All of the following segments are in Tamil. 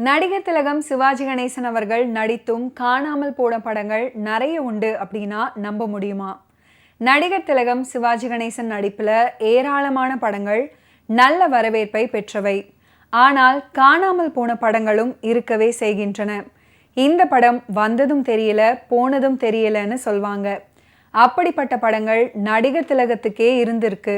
நடிகர் திலகம் சிவாஜி கணேசன் அவர்கள் நடித்தும் காணாமல் போன படங்கள் நிறைய உண்டு அப்படின்னா நம்ப முடியுமா? நடிகர் திலகம் சிவாஜி கணேசன் நடிப்பில் ஏராளமான படங்கள் நல்ல வரவேற்பை பெற்றவை. ஆனால் காணாமல் போன படங்களும் இருக்கவே செய்கின்றன. இந்த படம் வந்ததும் தெரியல, போனதும் தெரியலன்னு சொல்வாங்க. அப்படிப்பட்ட படங்கள் நடிகர் திலகத்துக்கே இருந்திருக்கு.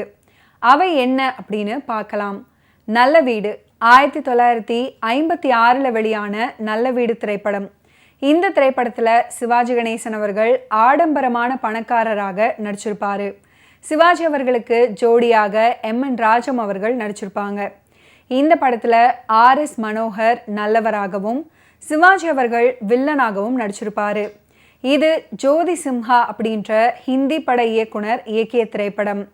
அவை என்ன அப்படின்னு பார்க்கலாம். நல்ல வீடு 1956 வெளியான நல்ல வீடு திரைப்படம். இந்த திரைப்படத்தில் சிவாஜி கணேசன் அவர்கள் ஆடம்பரமான பணக்காரராக நடிச்சிருப்பாரு. சிவாஜி அவர்களுக்கு ஜோடியாக எம்.என். ராஜம் அவர்கள் நடிச்சிருப்பாங்க. இந்த படத்தில் ஆர்.எஸ். மனோகர் நல்லவராகவும் சிவாஜி அவர்கள் வில்லனாகவும் நடிச்சிருப்பாரு. இது ஜோதி சிம்ஹா அப்படின்ற ஹிந்தி பட இயக்குனர் இயக்கிய திரைப்படம்.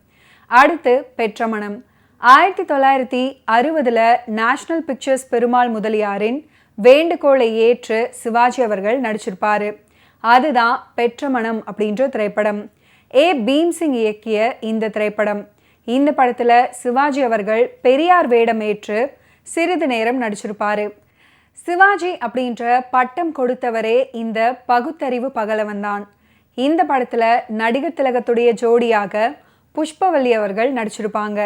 அடுத்து பெற்ற மனம் 1960 நேஷனல் பிக்சர்ஸ் பெருமாள் முதலியாரின் வேண்டுகோளை ஏற்று சிவாஜி அவர்கள் நடிச்சிருப்பாரு. அதுதான் பெற்ற மனம் அப்படின்ற திரைப்படம். பீம்சிங் இயக்கிய இந்த திரைப்படம். இந்த படத்தில் சிவாஜி அவர்கள் பெரியார் வேடம் ஏற்று சிறிது நேரம் நடிச்சிருப்பாரு. சிவாஜி அப்படின்ற பட்டம் கொடுத்தவரே இந்த பகுத்தறிவு பகலவன் தான். இந்த படத்தில் நடிகர் திலகத்துடைய ஜோடியாக புஷ்பவல்லி அவர்கள் நடிச்சிருப்பாங்க.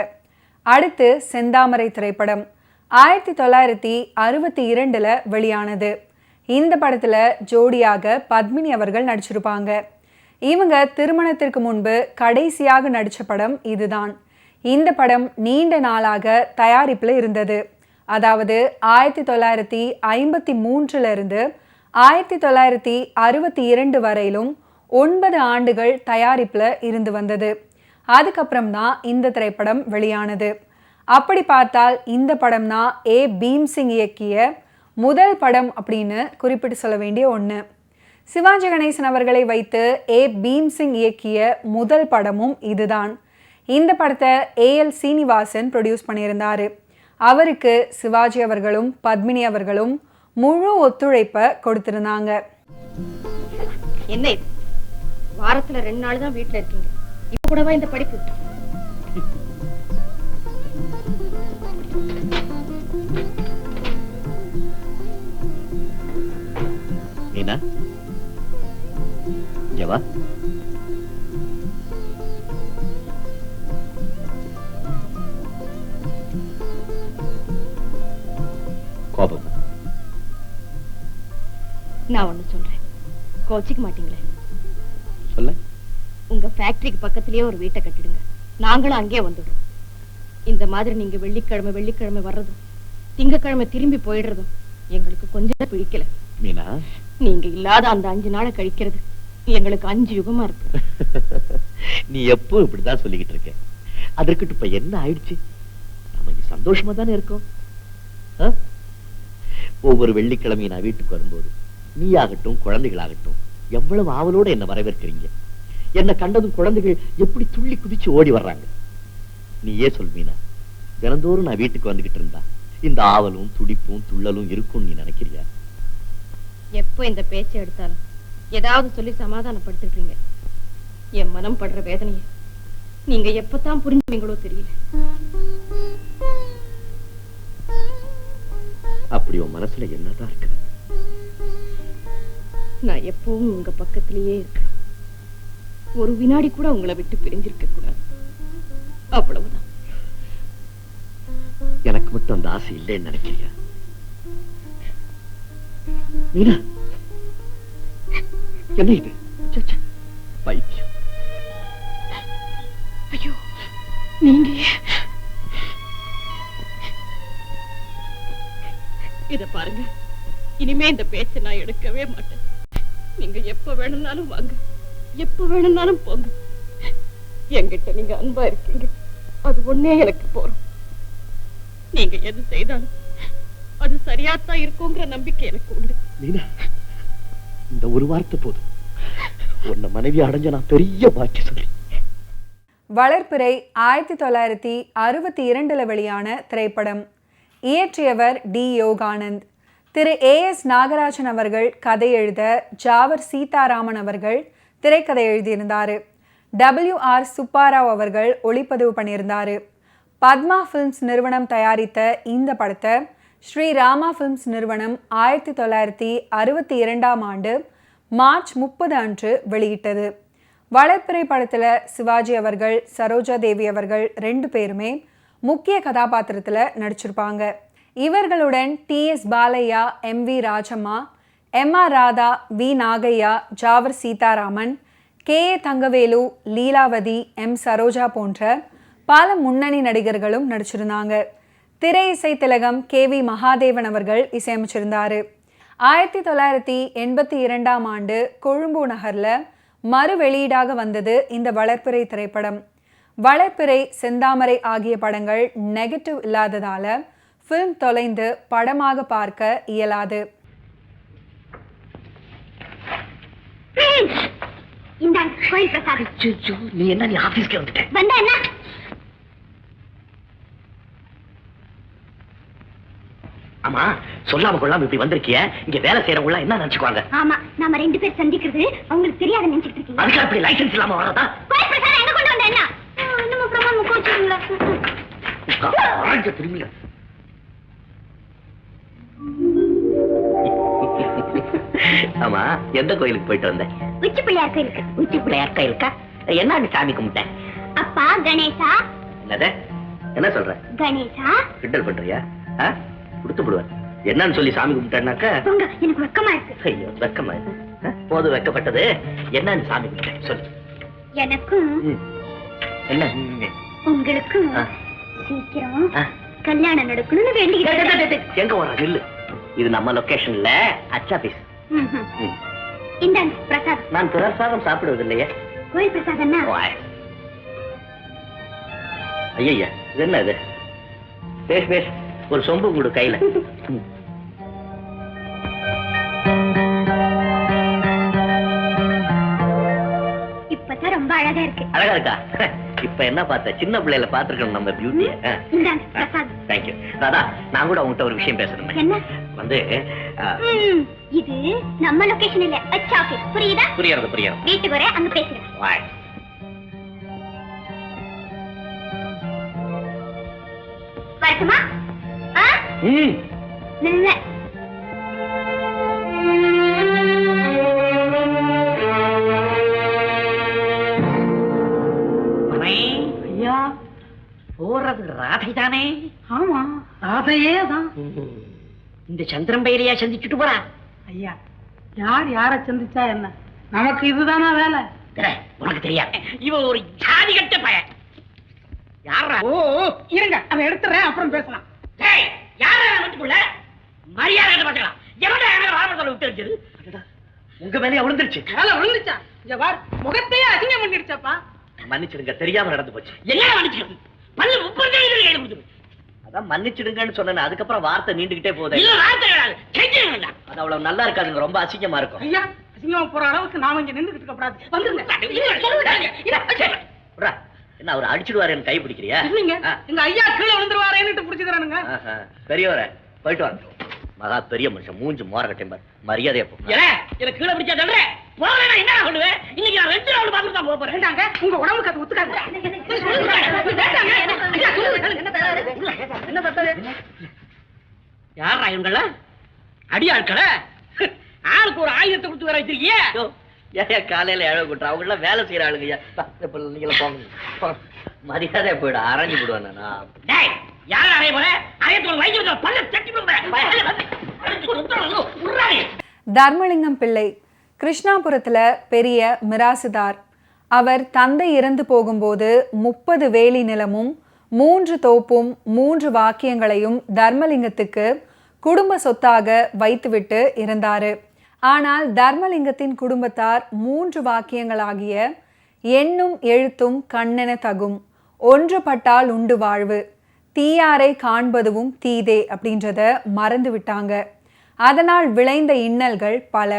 அடுத்து செந்தாமரை திரைப்படம் 1962 வெளியானது. இந்த படத்தில் ஜோடியாக பத்மினி அவர்கள் நடிச்சிருப்பாங்க. இவங்க திருமணத்திற்கு முன்பு கடைசியாக நடித்த படம் இதுதான். இந்த படம் நீண்ட நாளாக தயாரிப்பில் இருந்தது. அதாவது 1953 1962 வரையிலும் 9 ஆண்டுகள் தயாரிப்பில் இருந்து வந்தது. அதுக்கப்புறம் தான் இந்த திரைப்படம் வெளியானது. அப்படி பார்த்தால் இந்த படம் தான் பீம்சிங் இயக்கிய முதல் படம் அப்படின்னு குறிப்பிட்டு சொல்ல வேண்டிய ஒன்று. சிவாஜி கணேசன் அவர்களை வைத்து பீம்சிங் இயக்கிய முதல் படமும் இதுதான். இந்த படத்தை ஏஎல் சீனிவாசன் ப்ரொடியூஸ் பண்ணியிருந்தார். அவருக்கு சிவாஜி அவர்களும் பத்மினி அவர்களும் முழு ஒத்துழைப்பை கொடுத்திருந்தாங்க. என்ன வாரத்துல 2 நாள் தான் வீட்டில் இருக்கீங்க, இப்ப கூடவா இந்த படிப்பு? மீனா, ஜவா, கோபம். நான் ஒண்ணு சொல்றேன், கோச்சிக்க மாட்டீங்களே? சொல்ல. உங்க ஃபேக்டரிக்கு பக்கத்திலேயே ஒரு வீட்டை கட்டிடுங்க, நாங்களும் அங்கேயே வந்துடுறோம். இந்த மாதிரி நீங்க வெள்ளிக்கிழமை வர்றதும் திங்கக்கிழமை திரும்பி போயிடுறதும் எங்களுக்கு கொஞ்சம் பிடிக்கல. மீனா, நீங்க இல்லாத அந்த 5 நாளை கழிக்கிறது எங்களுக்கு 5 யுகமா இருக்கு. நீ எப்போ இப்படிதான் சொல்லிக்கிட்டு இருக்க? அதற்கு இப்ப என்ன ஆயிடுச்சு? நமக்கு சந்தோஷமா தானே இருக்கும். ஒவ்வொரு வெள்ளிக்கிழமையும் நான் வீட்டுக்கு வரும்போது நீ ஆகட்டும் குழந்தைகளாகட்டும் எவ்வளவு ஆவலோட என்ன வரவேற்கிறீங்க. என்ன கண்டதும் குழந்தைகள் எப்படி துள்ளி குதிச்சு ஓடி வர்றாங்க. நீயே சொல் மீனா, தினந்தோறும் நான் வீட்டுக்கு வந்துகிட்டு இருந்தா இந்த ஆவலும் துடிப்பும் துள்ளலும் இருக்கும் நீ நினைக்கிறியா? எப்போ இந்த பேச்சை எடுத்தாலும் ஏதாவது சொல்லி சமாதானப்படுத்திடுறீங்க. என் மனம் படுற வேதனையை நீங்க எப்பதான் புரிஞ்சுவீங்களோ தெரியல. அப்படி உன் மனசுல என்னதான் இருக்குது? நான் எப்பவும் உங்க பக்கத்திலேயே இருக்கணும், ஒரு வினாடி கூட உங்களை விட்டு பிரிஞ்சிருக்க கூடாது, அவ்வளவுதான். எனக்கு மட்டும் அந்த ஆசை இல்லைன்னு நினைக்கிறியா மீனா? என்ன இது பைத்தியம்? ஐயோ, நீங்க இத பாருங்க, இனிமே இந்த பேச்சை நான் எடுக்கவே மாட்டேன். நீங்க எப்ப வேணும்னாலும் வாங்க, எப்ப வேணும்னாலும் போங்க. என்கிட்ட நீங்க அன்பா இருக்கீங்க, அது ஒண்ணே எனக்கு போறோம். நீங்க எது செய்தாலும் அது சரியாத்தான் இருக்குங்கிற நம்பிக்கை எனக்கு உண்டு. மீனா, இந்த ஒரு வார்த்தை போதும், உன்னை மனைவி அடைஞ்ச நான் பெரிய பாக்கியம் சொல்லி. வளர்பிறை 1962 வெளியான திரைப்படம். இயற்றியவர் டி. யோகானந்த். திரு ஏ.எஸ். நாகராஜன் அவர்கள் கதை எழுத ஜாவர் சீதாராமன் அவர்கள் திரைக்கதை எழுதியிருந்தார். WR சுப்பாராவ் அவர்கள் ஒளிப்பதிவு பண்ணியிருந்தார். பத்மா ஃபிலிம்ஸ் நிறுவனம் தயாரித்த இந்த படத்தை ஸ்ரீ ராமா ஃபிலிம்ஸ் நிறுவனம் 1962ஆம் ஆண்டு மார்ச் 30 அன்று வெளியிட்டது. வளர்பிறை படத்தில் சிவாஜி அவர்கள், சரோஜா தேவி அவர்கள் 2 பேருமே முக்கிய கதாபாத்திரத்தில் நடிச்சிருப்பாங்க. இவர்களுடன் T S. Balaiah, M V. Rajamma, M R. Radha, V. Nagaiah, Javar Seetharaman, K A. Thangavelu, Leelavathi, M. Saroja போன்ற பல முன்னணி நடிகர்களும் நடிச்சிருந்தாங்க. திரை இசை திலகம் கே.வி. மகாதேவன் அவர்கள் இசையமைச்சிருந்தார். 1982ஆம் ஆண்டு கொழும்பு நகரில் மறு வெளியீடாக வந்தது இந்த வளர்பிறை திரைப்படம். வளர்பிறை, செந்தாமரை ஆகிய படங்கள் நெகட்டிவ் இல்லாததால ஃபில்ம் தொலைந்து படமாக பார்க்க இயலாது. ஆமா, சொல்லாம கொள்ளாம இப்படி வந்திருக்கிய, இங்க வேலை செய்யறவங்க என்ன நினைச்சுக்குவாங்க? ஆமா, நாம 2 பேர் சந்திக்கிறது அவங்களுக்கு தெரியாத நினைச்சிட்டு இருக்கீங்க. அதுக்கு அப்படி லைசென்ஸ் இல்லாம வரதா? போய் பிரசாத் எங்க கொண்டு வந்த என்ன? நம்ம பிரமாணம் கோச்சிங்களா? திரும்பிங்க. ஆமா, எந்த கோயிலுக்கு போயிட்டு வந்தேன்? உச்சி பிள்ளையார் கோயிலுக்கு. உச்சி பிள்ளையார் கோயிலுக்கா? என்ன சாமி கும்பிட்டேன்? அப்பா கணேசா. என்னது? என்ன சொல்ற? கணேசா கிண்டல் பண்றியா? கொடுத்து விடுவேன். என்னன்னு சொல்லி சாமி கும்பிட்டேன்னாக்க எனக்கு வெக்கமா இருக்கு. ஐயோ, வெக்கமா இருக்கு. போது வெக்கப்பட்டது. என்னன்னு சாமி கும்பிட்டேன் சொல்லு. எனக்கும் என்ன உங்களுக்கும் சீக்கிரம் கல்யாணம் நடக்கணும்னு வேண்டிக்கிறேன். எங்க வர நில்லு. இது நம்ம லொகேஷன்ல அச்சாபீஸ். இந்த பிரசாத். நான் பிரசாதம் சாப்பிடுவது இல்லையே. கோயில் பிரசாதம். ஐயா, இது என்ன இது? பேஷ் பேஷ், ஒரு சொம்பு கூடு கையில. இப்பதான் ரொம்ப அழகா இருக்கு. அழகா இருக்கா? இப்ப என்ன பார்த்த? சின்ன பிள்ளைல பாத்துருக்கணும் நம்ம பியூட்டிய. தேங்க்யூ. ராதா, நான் கூட உங்ககிட்ட ஒரு விஷயம் பேசணும். என்ன? வந்து இது நம்ம லொகேஷன் இல்ல, அச்சாபீஸ். புரியுதா? புரியுது. வீட்டுக்கு வர அங்க பேசுறேன். வரட்டுமா? நல்ல ஐயா, போறது ராதை தானே? ஆமா, ராதையே தான். இந்த சந்திரன் பைரையா சந்திச்சுட்டு போறா? ஐயா, யார் யார சந்திச்சா என்ன, நமக்கு இதுதானா வேலை? உனக்கு தெரியாது, இவன் ஒரு ஜாதி கட்ட பையன். யாரா? ஓ, இருங்க, அதை எடுத்துறேன், அப்புறம் பேசலாம். யாரா வீட்டுக்குள்ள? மரியாதை பாத்துக்கலாம். விட்டு வச்சது உங்க மேலேயே விழுந்துருச்சு. வேலை விழுந்துச்சா? இங்க பார், முகத்தையே அசிங்கம் பண்ணிடுச்சப்பா. மன்னிச்சிடுங்க, தெரியாம நடந்து போச்சு. என்ன மன்னிச்சிடுங்க? பல்லு 30 கையில கொடுத்துரு. அதான் மன்னிச்சிடுங்கன்னு சொன்னேன். அதுக்கப்புறம் வார்த்தை நீண்டுகிட்டே போகுது. இல்ல, வார்த்தை கிடையாது, செஞ்சிருங்க. அது அவ்வளவு நல்லா இருக்காதுங்க, ரொம்ப அசிங்கமா இருக்கும். ஐயா, அசிங்கமா போற அளவுக்கு நாம இங்க நின்றுகிட்டு இருக்க கூடாது. வந்துருங்க. என்ன, அவர் அடிச்சுடுவாரு, கை பிடிக்கிறியா? இல்லைங்க, எங்க ஐயா கீழே விழுந்துருவாரேன்னு பிடிச்சுக்கிறானுங்க. பெரியவரே, போயிட்டு வாங்க. மகா பெரிய மனுஷன், மூஞ்சி மோர கட்டையும் பாரு. மரியாதையா போ. எனக்கு கீழே பிடிச்சா தள்ளுறேன். போறேன், என்ன சொல்லுவேன்? இன்னைக்கு நான் 2 ரவுண்ட் பார்த்துட்டு தான் போறேன். வேண்டாங்க, உங்க உடம்புக்கு அது ஒத்துக்காது. யாரா இவங்கள? அடியாட்கள ஆளுக்கு ஒரு ஆயுதத்தை கொடுத்து வர வச்சிருக்கிய. ஏன் காலையில எழ கூட்டுற? அவங்க எல்லாம் வேலை செய்யற ஆளுங்க. நீங்கள போங்க, மரியாதையா போயிடு. அரைஞ்சு போடுவேன் நான். யாரும் அறைய போற? அறையத்தோட வயிற்று பல்ல தட்டி போடுறேன். தர்மலிங்கம் பிள்ளை கிருஷ்ணாபுரத்துல பெரிய மிராசுதார். அவர் தந்தை இறந்து போகும்போது 30 வேலி நிலமும் 3 தோப்பும் 3 வாக்கியங்களையும் தர்மலிங்கத்துக்கு குடும்ப சொத்தாக வைத்துவிட்டு இருந்தாரு. ஆனால் தர்மலிங்கத்தின் குடும்பத்தார் 3 வாக்கியங்களாகிய எண்ணும் எழுத்தும் கண்ணென தகும், ஒன்றுபட்டால் உண்டு வாழ்வு, தீயாரை காண்பதுவும் தீதே அப்படின்றத மறந்து விட்டாங்க. அதனால் விளைந்த இன்னல்கள் பல.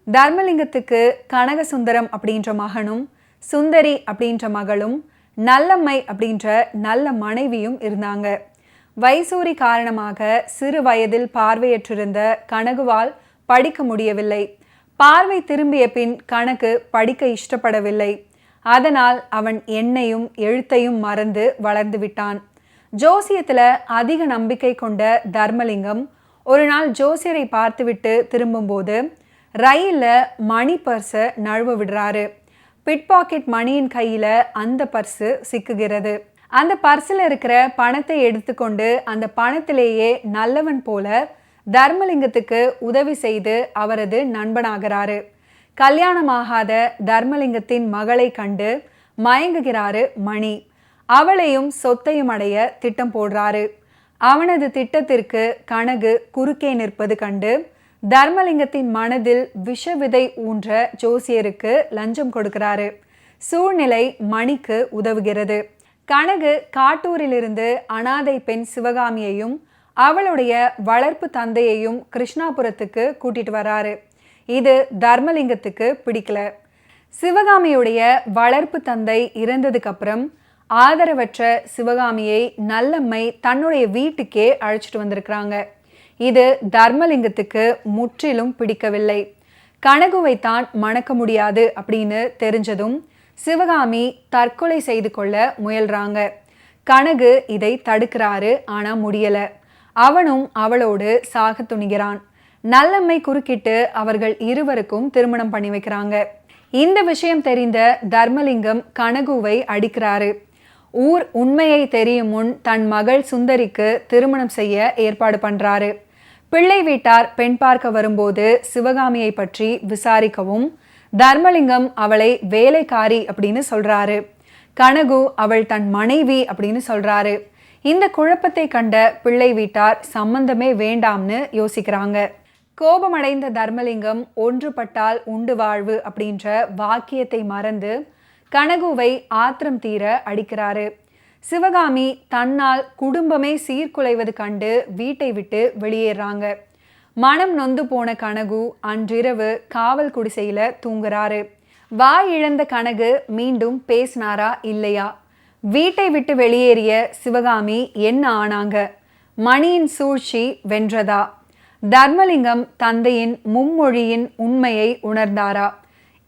தர்மலிங்கத்துக்கு கனகசுந்தரம் அப்படின்ற மகனும் சுந்தரி அப்படின்ற மகளும் நல்லம்மை அப்படின்ற நல்ல மனைவியும் இருந்தாங்க. வைசூரி காரணமாக சிறு வயதில் பார்வையற்றிருந்த கனகுவால் படிக்க முடியவில்லை. பார்வை திரும்பிய பின் கணக்கு படிக்க இஷ்டப்படவில்லை. அதனால் அவன் எண்ணையும் எழுத்தையும் மறந்து வளர்ந்து விட்டான். ஜோசியத்துல அதிக நம்பிக்கை கொண்ட தர்மலிங்கம் ஒரு நாள் ஜோசியரை பார்த்துவிட்டு திரும்பும்போது ரயில்ல மணி பர்ஸை நழுவ விடுறாரு. பிட் பாக்கெட் மணியின் கையில அந்த பர்ஸு சிக்குகிறது. அந்த பர்ஸில் இருக்கிற பணத்தை எடுத்துக்கொண்டு அந்த பணத்திலேயே நல்லவன் போல தர்மலிங்கத்துக்கு உதவி செய்து அவரது நண்பனாகிறாரு. கல்யாணமாகாத தர்மலிங்கத்தின் மகளை கண்டு மயங்குகிறாரு மணி. அவளையும் சொத்தையும் அடைய திட்டம் போடுறாரு. அவனது திட்டத்திற்கு கனகு குறுக்கே நிற்பது கண்டு தர்மலிங்கத்தின் மனதில் விஷவிதை ஊன்ற ஜோசியருக்கு லஞ்சம் கொடுக்கிறாரு. சூழ்நிலை மணிக்கு உதவுகிறது. கனகு காட்டூரிலிருந்து அனாதை பெண் சிவகாமியையும் அவளுடைய வளர்ப்பு தந்தையையும் கிருஷ்ணாபுரத்துக்கு கூட்டிட்டு வராரு. இது தர்மலிங்கத்துக்கு பிடிக்கல. சிவகாமியுடைய வளர்ப்பு தந்தை இறந்ததுக்கு அப்புறம் ஆதரவற்ற சிவகாமியை நல்லம்மை தன்னுடைய வீட்டுக்கே அழைச்சிட்டு வந்திருக்கிறாங்க. இது தர்மலிங்கத்துக்கு முற்றிலும் பிடிக்கவில்லை. கனகுவைத்தான் மணக்க முடியாது அப்படின்னு தெரிஞ்சதும் சிவகாமி தற்கொலை செய்து கொள்ள முயல்றாங்க. கனகு இதை தடுக்கிறாரு. ஆனா முடியல. அவனும் அவளோடு சாக துணிகிறான். நல்லம்மை குறுக்கிட்டு அவர்கள் இருவருக்கும் திருமணம் பண்ணி வைக்கிறாங்க. இந்த விஷயம் தெரிந்த தர்மலிங்கம் கனகுவை அடிக்கிறாரு. ஊர் உண்மையை தெரியும் முன் தன் மகள் சுந்தரிக்கு திருமணம் செய்ய ஏற்பாடு பண்றாரு. பிள்ளை வீட்டார் பெண் பார்க்க வரும்போது சிவகாமியை பற்றி விசாரிக்கவும் தர்மலிங்கம் அவளை வேலைக்காரி அப்படின்னு சொல்றாரு. கனகு அவள் தன் மனைவி அப்படின்னு சொல்றாரு. இந்த குழப்பத்தை கண்ட பிள்ளை வீட்டார் சம்பந்தமே வேண்டாம்னு யோசிக்கிறாங்க. கோபமடைந்த தர்மலிங்கம் ஒன்றுபட்டால் உண்டு வாழ்வு அப்படின்ற வாக்கியத்தை மறந்து கனகுவை ஆத்திரம் தீர அடிக்கிறாரு. சிவகாமி தன்னால் குடும்பமே சீர்குலைவது கண்டு வீட்டை விட்டு வெளியேறாங்க. மனம் நொந்து போன கனகு அன்றிரவு காவல் குடிசையில தூங்குறாரு. வாய் இழந்த கனகு மீண்டும் பேசினாரா இல்லையா? வீட்டை விட்டு வெளியேறிய சிவகாமி என்ன ஆனாங்க? மணியின் சூழ்ச்சி வென்றதா? தர்மலிங்கம் தந்தையின் மும்மொழியின் உண்மையை உணர்ந்தாரா?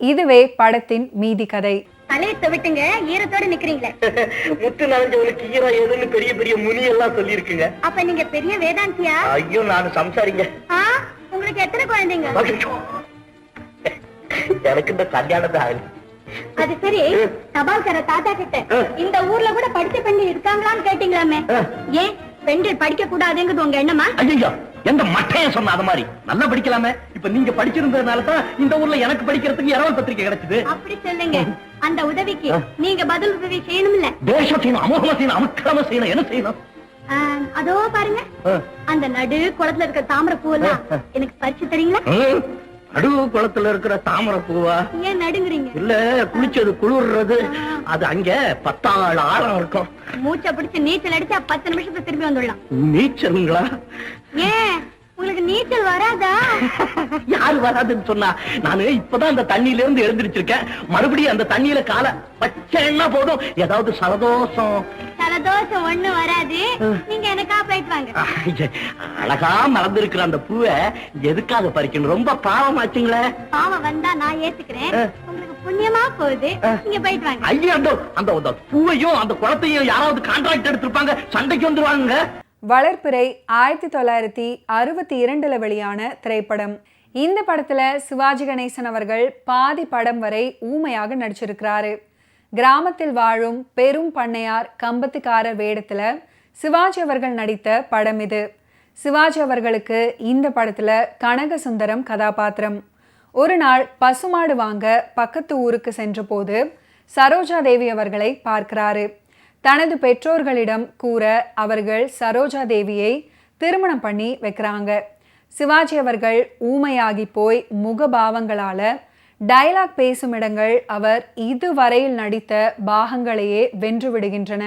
இதுவே படத்தின் மீதி கதை. தலையத்தை விட்டுங்க, ஈரத்தோட நிக்கிறீங்களே. முத்து நனைஞ்சவனுக்கு ஈரம் ஏதுன்னு பெரிய பெரிய முனி எல்லாம் சொல்லி இருக்குங்க. அப்ப நீங்க பெரிய வேதாந்தியா? ஐயோ, நான் சம்சாரிங்க. உங்களுக்கு எத்தனை குழந்தைங்க? எனக்கு இந்த கல்யாணத்தை ஆகல. அது சரி, தபால்கார தாத்தா கிட்ட இந்த ஊர்ல கூட படிச்ச பெண்கள் இருக்காங்களான்னு கேட்டீங்களாமே. ஏன் பெண்கள் படிக்க கூடாதுங்கிறது உங்க எண்ணமா? ஐயோ, எந்த மட்டைய சொன்ன அது மாதிரி நல்லா படிக்கலாமே. இப்ப நீங்க படிச்சிருந்ததுனால தான் இந்த ஊர்ல எனக்கு படிக்கிறதுக்கு இரவல் பத்திரிக்கை கிடைச்சது. அப்படி சொல்லுங்க. அந்த உதவிக்கு நீங்க பதில் உதவி செய்யணும்ல. தேசம் செய்யணும், அமோகமா செய்யணும், அமக்கிரமா செய்யணும். என்ன செய்யணும்? அதோ பாருங்க, அந்த நடு குளத்துல இருக்கிற தாமரை பூவெல்லாம் எனக்கு பறிச்சு தரீங்களா? நடு குளத்துல இருக்கிற தாமரை பூவா? ஏன் நடுங்குறீங்க? இல்ல, குளிச்சது குளிர்றது. அது அங்க 10 ஆழம் இருக்கும். மூச்சை பிடிச்சு நீச்சல் அடிச்சா 10 நிமிஷத்துல திரும்பி வந்துடலாம். நீச்சலுங்களா? ஏன் உங்களுக்கு நீச்சல் வராதா? யாரு வராதுன்னு சொன்னா? நானு இப்பதான் அந்த தண்ணியில இருந்து எழுந்திருச்சிருக்கேன். மறுபடியும் அந்த தண்ணியில காலை பச்சைன்னா போதும், ஏதாவது சலதோஷம் ஒண்ணு வராது. நீங்க எனக்கா போயிட்டு வாங்க. அழகா மறந்துருக்கிற அந்த பூவை எதுக்காக பறிக்கணும்? ரொம்ப பாவமாச்சுங்களே. பாவம் வந்தா நான் ஏத்துக்கிறேன். உங்களுக்கு புண்ணியமா போகுது. நீங்க போயிட்டு வாங்க. ஐயோ, அந்த பூவையும் அந்த குளத்தையும் யாராவது கான்ட்ராக்ட் எடுத்திருப்பாங்க, சண்டைக்கு வந்துருவாங்க. வளர்ப்பிறை 1962 வெளியான திரைப்படம். இந்த படத்துல சிவாஜி கணேசன் அவர்கள் பாதி படம் வரை ஊமையாக நடிச்சிருக்கிறாரு. கிராமத்தில் வாழும் பெரும் பண்ணையார் கம்பத்துக்காரர் வேடத்துல சிவாஜி அவர்கள் நடித்த படம் இது. சிவாஜி அவர்களுக்கு இந்த படத்துல கனகசுந்தரம் கதாபாத்திரம். ஒரு நாள் பசுமாடு வாங்க பக்கத்து ஊருக்கு சென்ற போது சரோஜா தேவி அவர்களை பார்க்கிறாரு. தனது பெற்றோர்களிடம் கூற அவர்கள் சரோஜா தேவியை திருமணம் பண்ணி வைக்கிறாங்க. சிவாஜி அவர்கள் ஊமையாகி போய் முகபாவங்களால டயலாக் பேசும் இடங்கள் அவர் இதுவரையில் நடித்த பாகங்களையே வென்று விடுகின்றன.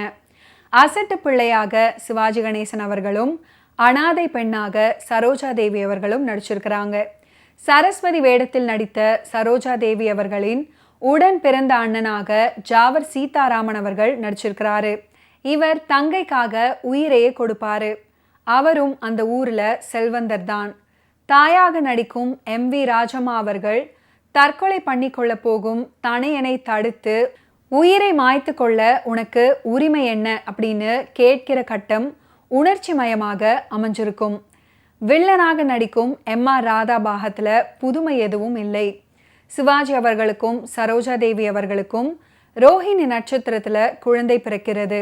அசட்டு பிள்ளையாக சிவாஜி கணேசன் அவர்களும் அனாதை பெண்ணாக சரோஜா தேவி அவர்களும் நடிச்சிருக்கிறாங்க. சரஸ்வதி வேடத்தில் நடித்த சரோஜா தேவி அவர்களின் உடன் பிறந்த அண்ணனாக ஜாவர் சீதாராமன் அவர்கள் நடிச்சிருக்கிறாரு. இவர் தங்கைக்காக உயிரையே கொடுப்பாரு. அவரும் அந்த ஊர்ல செல்வந்தர் தான். தாயாக நடிக்கும் MV ராஜம்மா அவர்கள் தற்கொலை பண்ணிக்கொள்ள போகும் தனையனை தடுத்து உயிரை மாய்த்து கொள்ள உனக்கு உரிமை என்ன அப்படின்னு கேட்கிற கட்டம் உணர்ச்சி மயமாக அமைஞ்சிருக்கும். வில்லனாக நடிக்கும் எம்.ஆர். ராதா பாகத்தில் புதுமை எதுவும் இல்லை. சிவாஜி அவர்களுக்கும் சரோஜா தேவி அவர்களுக்கும் ரோஹிணி நட்சத்திரத்தில் குழந்தை பிறக்கிறது.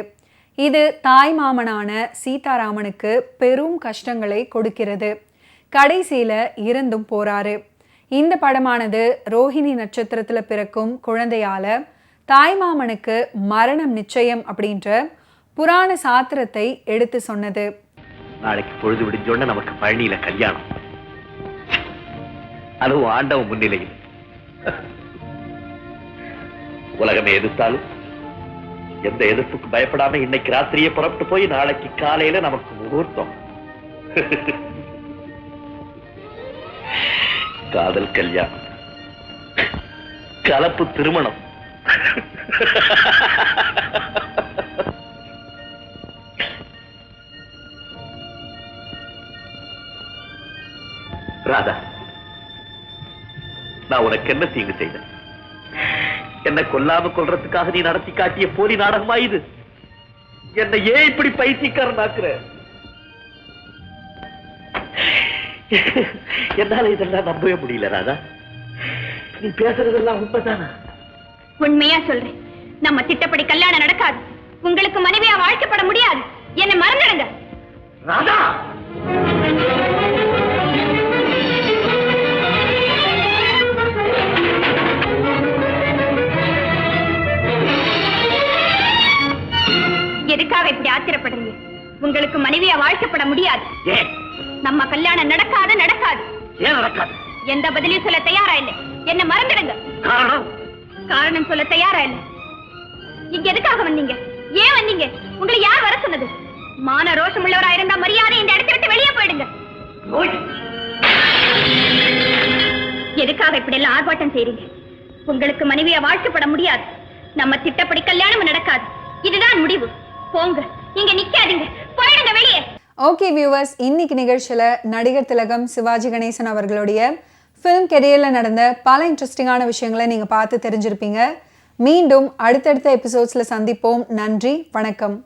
இது தாய் மாமனான சீதாராமனுக்கு பெரும் கஷ்டங்களை கொடுக்கிறது. கடைசியில் இறந்தும் போறாரு. இந்த படமானது ரோஹிணி நட்சத்திரத்தில் பிறக்கும் குழந்தையால தாய்மாமனுக்கு மரணம் நிச்சயம் அப்படின்ற புராண சாத்திரத்தை எடுத்து சொன்னது. நாளைக்கு பொழுது விடிஞ்சோட நமக்கு பழனியில கல்யாணம், அதுவும் ஆண்டவன் முன்னிலையில். உலகமே எதிர்த்தாலும் எந்த எதிர்ப்புக்கு பயப்படாம இன்னைக்கு ராத்திரியே புறப்பட்டு போய் நாளைக்கு காலையில நமக்கு முகூர்த்தம். காதல் கல்யாணம், கலப்பு திருமணம். ராதா, நான் உனக்கு என்ன தீங்கு செய்தேன்? என்ன கொல்லாம கொல்றதுக்காக நீ நடத்தி காட்டிய போலி நாடகமா இது? என்ன ஏன் இப்படி பைத்தியக்காரனாக்குற? என்னால இதெல்லாம் நம்பவே முடியல ராதா. நீ பேசுறதெல்லாம் உண்மைதானா? உண்மையா சொல்றேன். நம்ம திட்டப்படி கல்யாணம் நடக்காது. உங்களுக்கு மனைவியா வாழ்க்கப்பட முடியாது. என்னை மறந்துடுங்க ராதா. எதுக்காக இப்படி ஆத்திரப்படுறீங்க? உங்களுக்கு மனைவியா வாழ்க்கப்பட முடியாது. நம்ம கல்யாணம் நடக்காது. ஏன் நடக்காது? எந்த பதிலையும் சொல்ல தயாரா இல்லை. என்ன மறந்துடுங்க. காரணம் சொல்ல தயாரா இல்லை. இங்க எதுக்காக வந்தீங்க? ஏன் வந்தீங்க? உங்களை யார் வர சொன்னது? மான ரோஷம் உள்ளவரா இருந்தா மரியாதை இந்த இடத்தை விட்டு வெளியே போயிடுங்க. எதுக்காக இப்படி எல்லாம் ஆர்ப்பாட்டம் செய்றீங்க? உங்களுக்கு மனைவியா வாழ்க்கப்பட முடியாது. நம்ம திட்டப்படி கல்யாணம் நடக்காது. இதுதான் முடிவு. போங்க, இங்க நிக்காதீங்க, போயிடுங்க வெளியே. ஓகே வியூவர்ஸ், இன்னைக்கு நிகழ்ச்சியில் நடிகர் திலகம் சிவாஜி கணேசன் அவர்களுடைய ஃபிலிம் கெரியரில் நடந்த பல இன்ட்ரெஸ்டிங்கான விஷயங்களை நீங்கள் பார்த்து தெரிஞ்சிருப்பீங்க. மீண்டும் அடுத்தடுத்த எபிசோட்ஸில் சந்திப்போம். நன்றி, வணக்கம்.